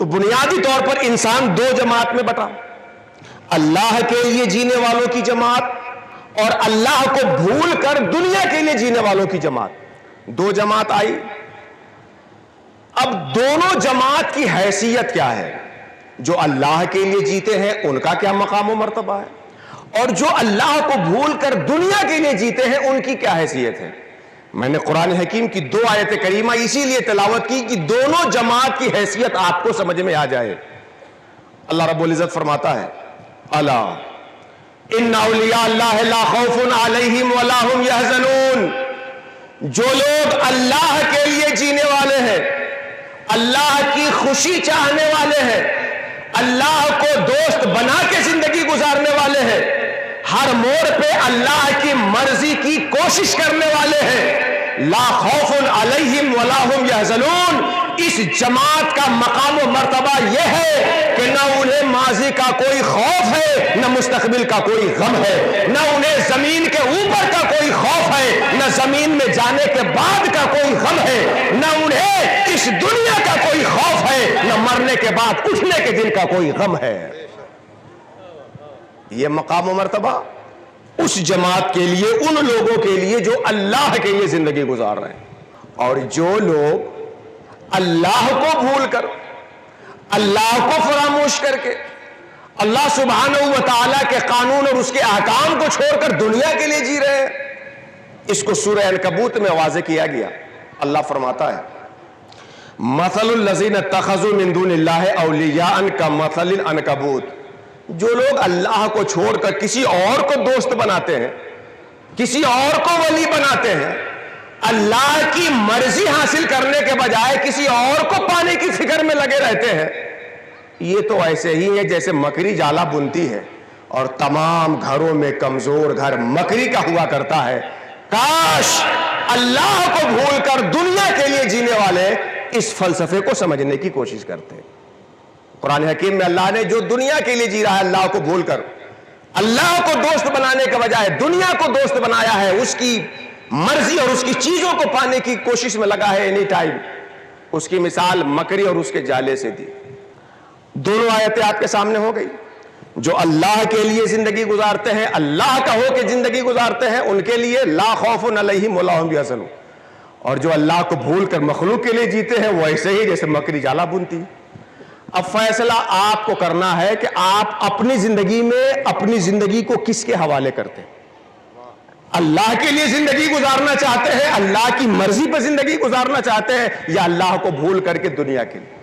تو بنیادی طور پر انسان دو جماعت میں بٹا، اللہ کے لیے جینے والوں کی جماعت اور اللہ کو بھول کر دنیا کے لیے جینے والوں کی جماعت، دو جماعت آئی۔ اب دونوں جماعت کی حیثیت کیا ہے؟ جو اللہ کے لیے جیتے ہیں ان کا کیا مقام و مرتبہ ہے، اور جو اللہ کو بھول کر دنیا کے لیے جیتے ہیں ان کی کیا حیثیت ہے؟ میں نے قرآن حکیم کی دو آیت کریمہ اسی لیے تلاوت کی کہ دونوں جماعت کی حیثیت آپ کو سمجھ میں آ جائے۔ اللہ رب العزت فرماتا ہے الا ان اولیاء اللہ لا خوف علیہم ولا هم یحزنون، جو لوگ اللہ کے لیے جینے والے ہیں، اللہ کی خوشی چاہنے والے ہیں، اللہ کو دوست بنا کے زندگی گزارنے والے ہیں، ہر موڑ پہ اللہ کی مرضی کی کوشش کرنے والے ہیں، لا خوف علیہم ولا هم یحزنون، اس جماعت کا مقام و مرتبہ یہ ہے کہ نہ انہیں ماضی کا کوئی خوف ہے، نہ مستقبل کا کوئی غم ہے، نہ انہیں زمین کے اوپر کا کوئی خوف ہے، نہ زمین میں جانے کے بعد کا کوئی غم ہے، نہ انہیں اس دنیا کا کوئی خوف ہے، نہ مرنے کے بعد اٹھنے کے دن کا کوئی غم ہے۔ یہ مقام و مرتبہ اس جماعت کے لیے، ان لوگوں کے لیے جو اللہ کے لیے زندگی گزار رہے ہیں، اور جو لوگ اللہ کو بھول کر، اللہ کو فراموش کر کے، اللہ سبحانہ و تعالیٰ کے قانون اور اس کے احکام کو چھوڑ کر دنیا کے لیے جی رہے ہیں، اس کو سورہ عنکبوت میں واضح کیا گیا۔ اللہ فرماتا ہے مثل الذین اتخذوا من دون اللہ اولیاء کمثل العنکبوت، جو لوگ اللہ کو چھوڑ کر کسی اور کو دوست بناتے ہیں، کسی اور کو ولی بناتے ہیں، اللہ کی مرضی حاصل کرنے کے بجائے کسی اور کو پانے کی فکر میں لگے رہتے ہیں، یہ تو ایسے ہی ہے جیسے مکڑی جالا بنتی ہے اور تمام گھروں میں کمزور گھر مکڑی کا ہوا کرتا ہے۔ کاش اللہ کو بھول کر دنیا کے لیے جینے والے اس فلسفے کو سمجھنے کی کوشش کرتے ہیں۔ قرآن حکیم میں اللہ نے جو دنیا کے لیے جی رہا ہے اللہ کو بھول کر، اللہ کو دوست بنانے کے بجائے دنیا کو دوست بنایا ہے، اس کی مرضی اور اس کی چیزوں کو پانے کی کوشش میں لگا ہے اینی ٹائم، اس کی مثال مکڑی اور اس کے جالے سے دی۔ دونوں آیتیں آپ کے سامنے ہو گئی۔ جو اللہ کے لیے زندگی گزارتے ہیں، اللہ کا ہو کے زندگی گزارتے ہیں، ان کے لیے لا خوف علیہم ولا هم یحزنون، اور جو اللہ کو بھول کر مخلوق کے لیے جیتے ہیں وہ ایسے ہی جیسے مکڑی جالا بنتی ہے۔ اب فیصلہ آپ کو کرنا ہے کہ آپ اپنی زندگی میں اپنی زندگی کو کس کے حوالے کرتے ہیں۔ اللہ کے لیے زندگی گزارنا چاہتے ہیں، اللہ کی مرضی پر زندگی گزارنا چاہتے ہیں، یا اللہ کو بھول کر کے دنیا کے لیے؟